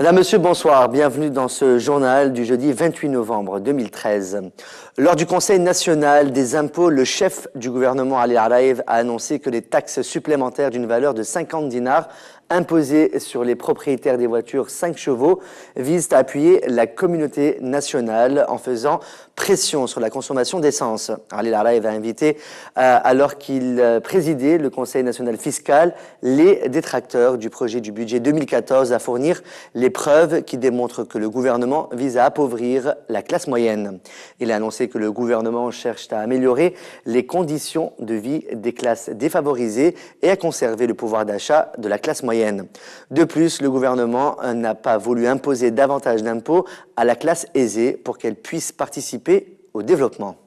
Madame, Monsieur, bonsoir. Bienvenue dans ce journal du jeudi 28 novembre 2013. Lors du Conseil national des impôts, le chef du gouvernement Ali Al-Raïf a annoncé que les taxes supplémentaires d'une valeur de 50 dinars imposées sur les propriétaires des voitures 5 chevaux visent à appuyer la communauté nationale en faisant pression sur la consommation d'essence. Ali Al-Raïf a invité, alors qu'il présidait le Conseil national fiscal, les détracteurs du projet du budget 2014 à fournir les preuves qui démontrent que le gouvernement vise à appauvrir la classe moyenne. Il a annoncé que le gouvernement cherche à améliorer les conditions de vie des classes défavorisées et à conserver le pouvoir d'achat de la classe moyenne. De plus, le gouvernement n'a pas voulu imposer davantage d'impôts à la classe aisée pour qu'elle puisse participer au développement.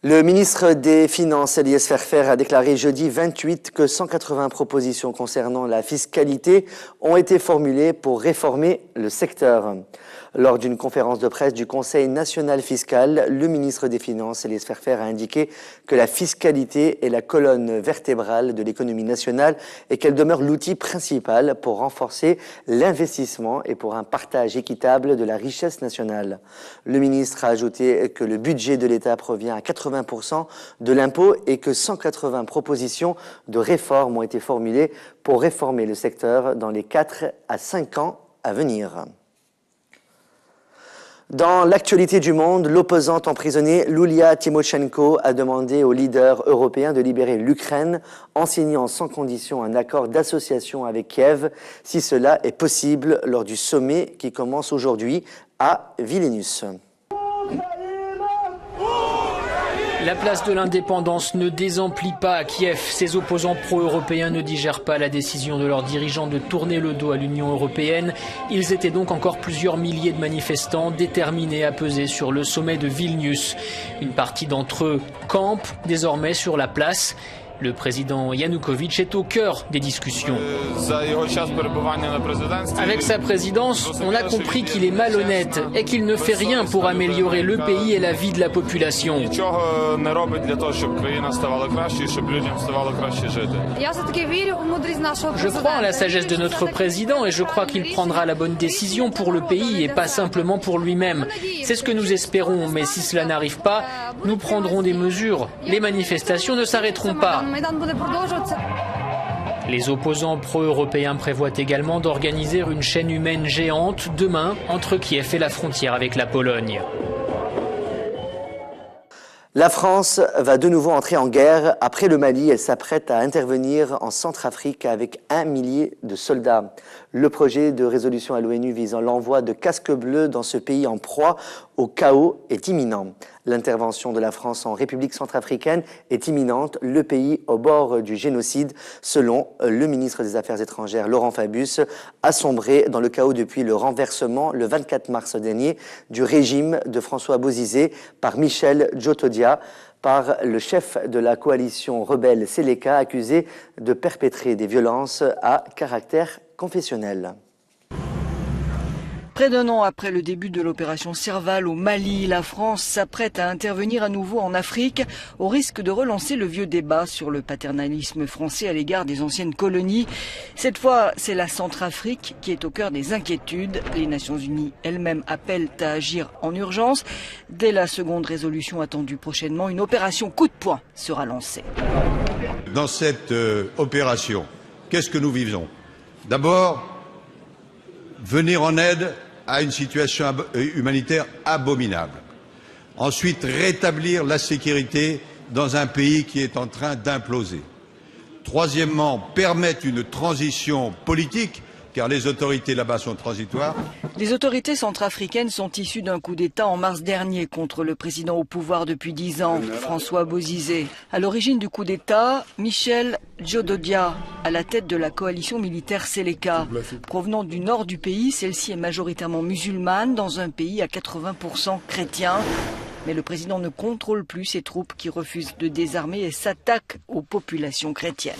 Le ministre des Finances, Eliès Ferfer, a déclaré jeudi 28 que 180 propositions concernant la fiscalité ont été formulées pour réformer le secteur. Lors d'une conférence de presse du Conseil national fiscal, le ministre des Finances, Eliès Ferfer, a indiqué que la fiscalité est la colonne vertébrale de l'économie nationale et qu'elle demeure l'outil principal pour renforcer l'investissement et pour un partage équitable de la richesse nationale. Le ministre a ajouté que le budget de l'État provient à 80% de l'impôt et que 180 propositions de réforme ont été formulées pour réformer le secteur dans les 4 à 5 ans à venir. Dans l'actualité du monde, l'opposante emprisonnée Yulia Tymoshenko a demandé aux leaders européens de libérer l'Ukraine en signant sans condition un accord d'association avec Kiev, si cela est possible lors du sommet qui commence aujourd'hui à Vilnius. La place de l'indépendance ne désemplit pas à Kiev. Ses opposants pro-européens ne digèrent pas la décision de leurs dirigeants de tourner le dos à l'Union européenne. Ils étaient donc encore plusieurs milliers de manifestants déterminés à peser sur le sommet de Vilnius. Une partie d'entre eux campent désormais sur la place. Le président Yanukovych est au cœur des discussions. Avec sa présidence, on a compris qu'il est malhonnête et qu'il ne fait rien pour améliorer le pays et la vie de la population. Je crois en la sagesse de notre président et je crois qu'il prendra la bonne décision pour le pays et pas simplement pour lui-même. C'est ce que nous espérons, mais si cela n'arrive pas, nous prendrons des mesures. Les manifestations ne s'arrêteront pas. Les opposants pro-européens prévoient également d'organiser une chaîne humaine géante demain entre Kiev et la frontière avec la Pologne. La France va de nouveau entrer en guerre. Après le Mali, elle s'apprête à intervenir en Centrafrique avec 1 millier de soldats. Le projet de résolution à l'ONU visant l'envoi de casques bleus dans ce pays en proie au chaos est imminent. L'intervention de la France en République centrafricaine est imminente, le pays au bord du génocide, selon le ministre des Affaires étrangères Laurent Fabius, a sombré dans le chaos depuis le renversement le 24 mars dernier du régime de François Bozizé par Michel Djotodia, par le chef de la coalition rebelle Seleka, accusé de perpétrer des violences à caractère confessionnel. Près d'un an après le début de l'opération Serval au Mali, la France s'apprête à intervenir à nouveau en Afrique au risque de relancer le vieux débat sur le paternalisme français à l'égard des anciennes colonies. Cette fois, c'est la Centrafrique qui est au cœur des inquiétudes. Les Nations Unies elles-mêmes appellent à agir en urgence. Dès la seconde résolution attendue prochainement, une opération coup de poing sera lancée. Dans cette opération, qu'est-ce que nous vivons? D'abord, venir en aide à une situation humanitaire abominable. Ensuite, rétablir la sécurité dans un pays qui est en train d'imploser. Troisièmement, permettre une transition politique, car les autorités là-bas sont transitoires. Les autorités centrafricaines sont issues d'un coup d'État en mars dernier contre le président au pouvoir depuis 10 ans, François Bozizé. À l'origine du coup d'État, Michel Djotodia, à la tête de la coalition militaire Seleka. Provenant du nord du pays, celle-ci est majoritairement musulmane dans un pays à 80% chrétien. Mais le président ne contrôle plus ses troupes qui refusent de désarmer et s'attaquent aux populations chrétiennes.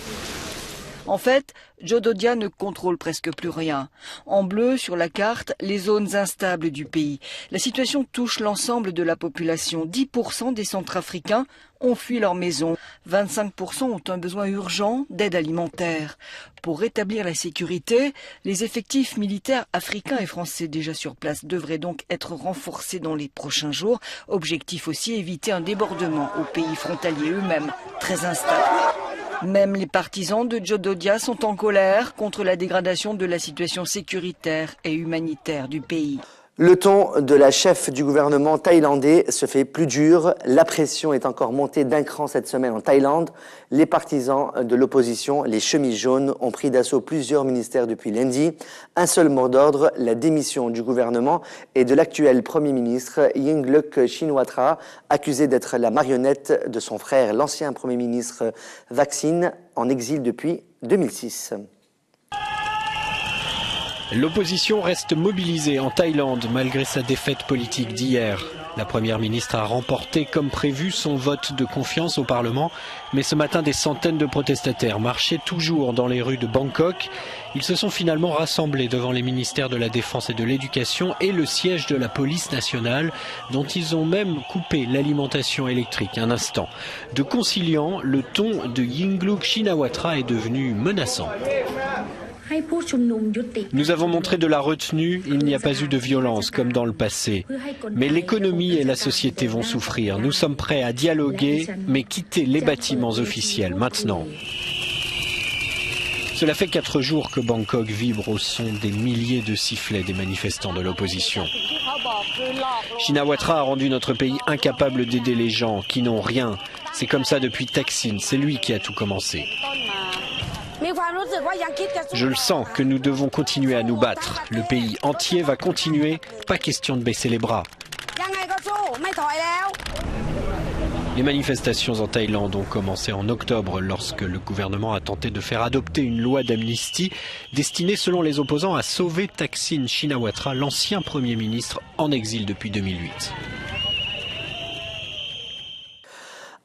En fait, Jododia ne contrôle presque plus rien. En bleu sur la carte, les zones instables du pays. La situation touche l'ensemble de la population. 10% des Centrafricains ont fui leur maison. 25% ont un besoin urgent d'aide alimentaire. Pour rétablir la sécurité, les effectifs militaires africains et français déjà sur place devraient donc être renforcés dans les prochains jours. Objectif aussi, éviter un débordement aux pays frontaliers eux-mêmes très instables. Même les partisans de Jododia sont en colère contre la dégradation de la situation sécuritaire et humanitaire du pays. Le ton de la chef du gouvernement thaïlandais se fait plus dur. La pression est encore montée d'un cran cette semaine en Thaïlande. Les partisans de l'opposition, les chemises jaunes, ont pris d'assaut plusieurs ministères depuis lundi. Un seul mot d'ordre, la démission du gouvernement et de l'actuel Premier ministre Yingluck Shinawatra, accusé d'être la marionnette de son frère, l'ancien Premier ministre Thaksin, en exil depuis 2006. L'opposition reste mobilisée en Thaïlande malgré sa défaite politique d'hier. La première ministre a remporté comme prévu son vote de confiance au Parlement, mais ce matin des centaines de protestataires marchaient toujours dans les rues de Bangkok. Ils se sont finalement rassemblés devant les ministères de la Défense et de l'Éducation et le siège de la police nationale, dont ils ont même coupé l'alimentation électrique un instant. De conciliant, le ton de Yingluck Shinawatra est devenu menaçant. Nous avons montré de la retenue, il n'y a pas eu de violence comme dans le passé. Mais l'économie et la société vont souffrir. Nous sommes prêts à dialoguer, mais quitter les bâtiments officiels maintenant. Cela fait 4 jours que Bangkok vibre au son des milliers de sifflets des manifestants de l'opposition. Shinawatra a rendu notre pays incapable d'aider les gens qui n'ont rien. C'est comme ça depuis Thaksin, c'est lui qui a tout commencé. Je le sens que nous devons continuer à nous battre. Le pays entier va continuer, pas question de baisser les bras. Les manifestations en Thaïlande ont commencé en octobre lorsque le gouvernement a tenté de faire adopter une loi d'amnistie destinée selon les opposants à sauver Thaksin Shinawatra, l'ancien Premier ministre en exil depuis 2008.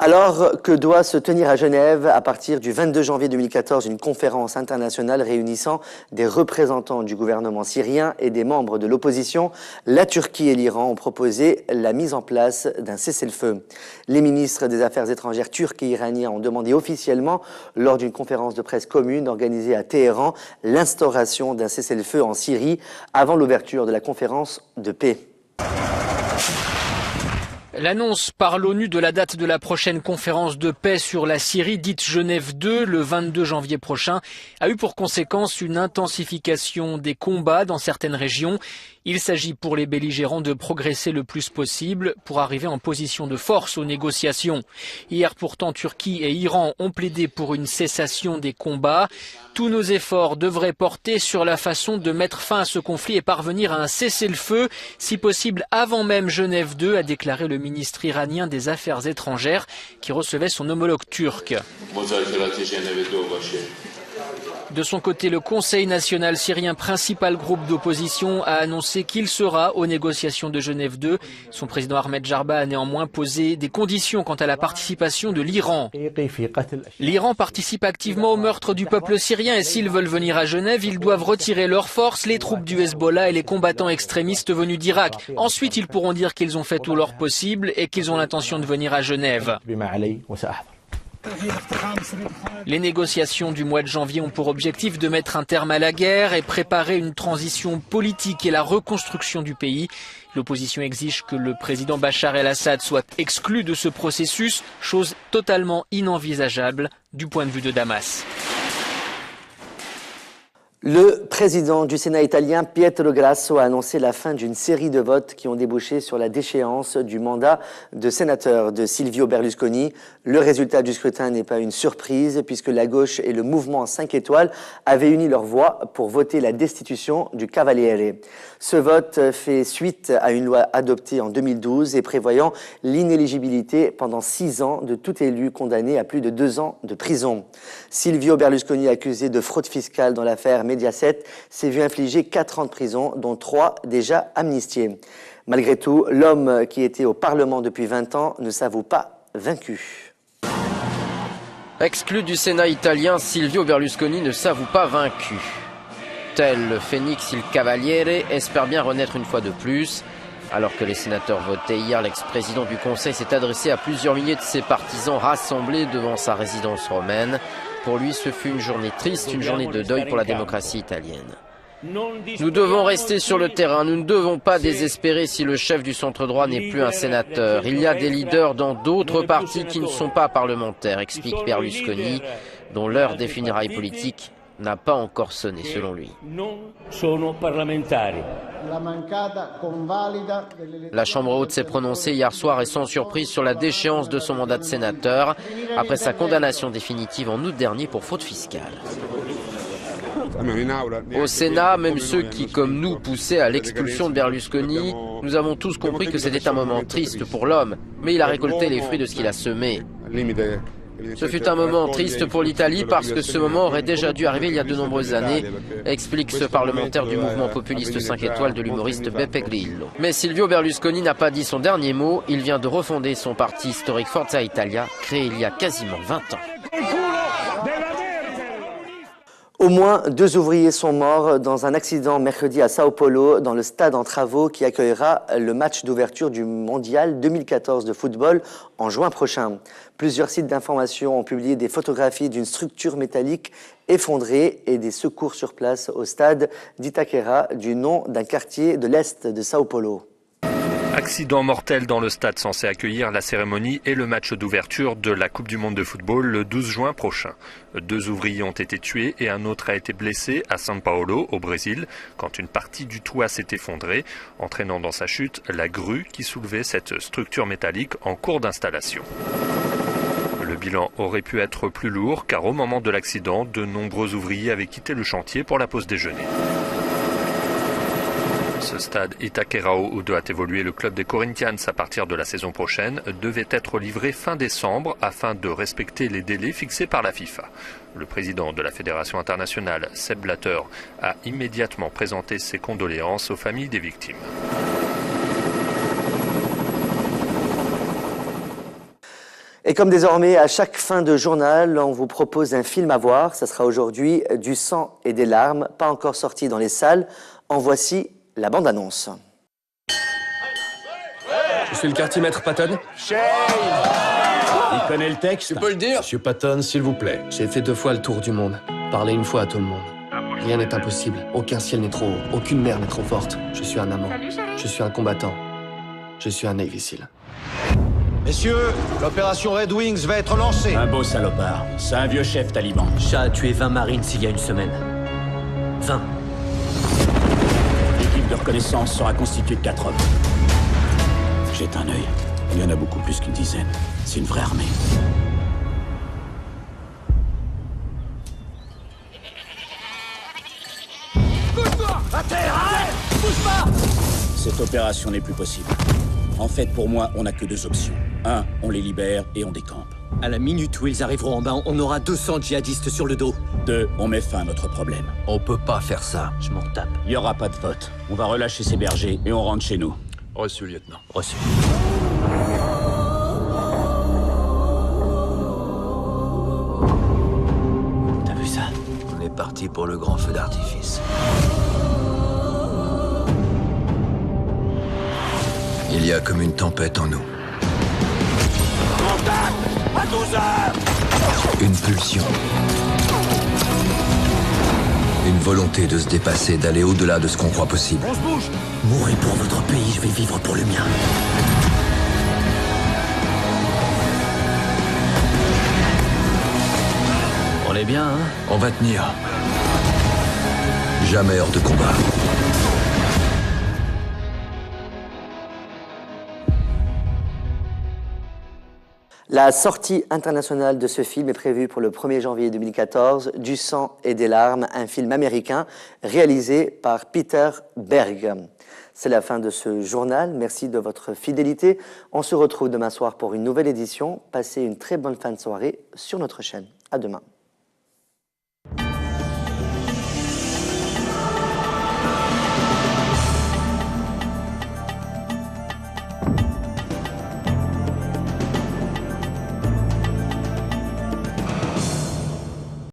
Alors que doit se tenir à Genève à partir du 22 janvier 2014 une conférence internationale réunissant des représentants du gouvernement syrien et des membres de l'opposition, la Turquie et l'Iran ont proposé la mise en place d'un cessez-le-feu. Les ministres des Affaires étrangères turcs et iraniens ont demandé officiellement, lors d'une conférence de presse commune organisée à Téhéran, l'instauration d'un cessez-le-feu en Syrie avant l'ouverture de la conférence de paix. L'annonce par l'ONU de la date de la prochaine conférence de paix sur la Syrie, dite Genève 2, le 22 janvier prochain, a eu pour conséquence une intensification des combats dans certaines régions. Il s'agit pour les belligérants de progresser le plus possible pour arriver en position de force aux négociations. Hier pourtant, Turquie et Iran ont plaidé pour une cessation des combats. Tous nos efforts devraient porter sur la façon de mettre fin à ce conflit et parvenir à un cessez-le-feu, si possible avant même Genève 2, a déclaré le ministre iranien des Affaires étrangères qui recevait son homologue turc. De son côté, le Conseil national syrien, principal groupe d'opposition, a annoncé qu'il sera aux négociations de Genève 2. Son président Ahmed Jarba a néanmoins posé des conditions quant à la participation de l'Iran. L'Iran participe activement au meurtre du peuple syrien et s'ils veulent venir à Genève, ils doivent retirer leurs forces, les troupes du Hezbollah et les combattants extrémistes venus d'Irak. Ensuite, ils pourront dire qu'ils ont fait tout leur possible et qu'ils ont l'intention de venir à Genève. Les négociations du mois de janvier ont pour objectif de mettre un terme à la guerre et préparer une transition politique et la reconstruction du pays. L'opposition exige que le président Bachar el-Assad soit exclu de ce processus, chose totalement inenvisageable du point de vue de Damas. Le président du Sénat italien, Pietro Grasso, a annoncé la fin d'une série de votes qui ont débouché sur la déchéance du mandat de sénateur de Silvio Berlusconi. Le résultat du scrutin n'est pas une surprise puisque la gauche et le mouvement 5 étoiles avaient uni leurs voix pour voter la destitution du Cavaliere. Ce vote fait suite à une loi adoptée en 2012 et prévoyant l'inéligibilité pendant 6 ans de tout élu condamné à plus de 2 ans de prison. Silvio Berlusconi, accusé de fraude fiscale dans l'affaire Mediaset, s'est vu infliger 4 ans de prison, dont 3 déjà amnistiés. Malgré tout, l'homme qui était au Parlement depuis 20 ans ne s'avoue pas vaincu. Exclu du Sénat italien, Silvio Berlusconi ne s'avoue pas vaincu. Tel le Phénix il Cavaliere espère bien renaître une fois de plus. Alors que les sénateurs votaient hier, l'ex-président du Conseil s'est adressé à plusieurs milliers de ses partisans rassemblés devant sa résidence romaine. Pour lui, ce fut une journée triste, une journée de deuil pour la démocratie italienne. Nous devons rester sur le terrain, nous ne devons pas désespérer si le chef du centre-droit n'est plus un sénateur. Il y a des leaders dans d'autres partis qui ne sont pas parlementaires, explique Berlusconi, dont l'heure des funérailles politiques n'a pas encore sonné selon lui. La Chambre haute s'est prononcée hier soir et sans surprise sur la déchéance de son mandat de sénateur après sa condamnation définitive en août dernier pour fraude fiscale. Au Sénat, même ceux qui, comme nous, poussaient à l'expulsion de Berlusconi, nous avons tous compris que c'était un moment triste pour l'homme, mais il a récolté les fruits de ce qu'il a semé. Ce fut un moment triste pour l'Italie parce que ce moment aurait déjà dû arriver il y a de nombreuses années, explique ce parlementaire du mouvement populiste 5 étoiles de l'humoriste Beppe Grillo. Mais Silvio Berlusconi n'a pas dit son dernier mot, il vient de refonder son parti historique Forza Italia, créé il y a quasiment 20 ans. Au moins 2 ouvriers sont morts dans un accident mercredi à Sao Paulo, dans le stade en travaux qui accueillera le match d'ouverture du Mondial 2014 de football en juin prochain. Plusieurs sites d'information ont publié des photographies d'une structure métallique effondrée et des secours sur place au stade d'Itaquera, du nom d'un quartier de l'est de Sao Paulo. Accident mortel dans le stade censé accueillir la cérémonie et le match d'ouverture de la Coupe du Monde de football le 12 juin prochain. 2 ouvriers ont été tués et un autre a été blessé à São Paulo, au Brésil, quand une partie du toit s'est effondrée, entraînant dans sa chute la grue qui soulevait cette structure métallique en cours d'installation. Le bilan aurait pu être plus lourd car au moment de l'accident, de nombreux ouvriers avaient quitté le chantier pour la pause déjeuner. Ce stade Itaquerão où doit évoluer le club des Corinthians à partir de la saison prochaine devait être livré fin décembre afin de respecter les délais fixés par la FIFA. Le président de la Fédération internationale, Sepp Blatter, a immédiatement présenté ses condoléances aux familles des victimes. Et comme désormais, à chaque fin de journal, on vous propose un film à voir. Ça sera aujourd'hui Du sang et des larmes, pas encore sorti dans les salles. En voici la bande-annonce. Je suis le quartier maître Patton. Shane! Il connaît le texte? Tu peux le dire? Monsieur Patton, s'il vous plaît. J'ai fait 2 fois le tour du monde. Parler une fois à tout le monde. Rien n'est impossible. Aucun ciel n'est trop haut. Aucune mer n'est trop forte. Je suis un amant. Je suis un combattant. Je suis un Navy SEAL. Messieurs, l'opération Red Wings va être lancée. Un beau salopard. C'est un vieux chef taliban. Shah a tué 20 marines il y a une semaine. 20. L'équipe de reconnaissance sera constituée de 4 hommes. Jette un œil. Il y en a beaucoup plus qu'une dizaine. C'est une vraie armée. Bouge-toi! À terre! Arrête! Bouge pas! Cette opération n'est plus possible. En fait, pour moi, on n'a que 2 options. 1, on les libère et on décampe. À la minute où ils arriveront en bas, on aura 200 djihadistes sur le dos. 2, on met fin à notre problème. On peut pas faire ça, je m'en tape. Il n'y aura pas de vote. On va relâcher ces bergers et on rentre chez nous. Reçu, lieutenant. Reçu. T'as vu ça? On est parti pour le grand feu d'artifice. Il y a comme une tempête en nous. Contact! À 12 heures! Une pulsion. Une volonté de se dépasser, d'aller au-delà de ce qu'on croit possible. On se bouge! Mourez pour votre pays, je vais vivre pour le mien. On est bien, hein? On va tenir. Jamais hors de combat. La sortie internationale de ce film est prévue pour le 1er janvier 2014, Du sang et des larmes, un film américain réalisé par Peter Berg. C'est la fin de ce journal. Merci de votre fidélité. On se retrouve demain soir pour une nouvelle édition. Passez une très bonne fin de soirée sur notre chaîne. À demain.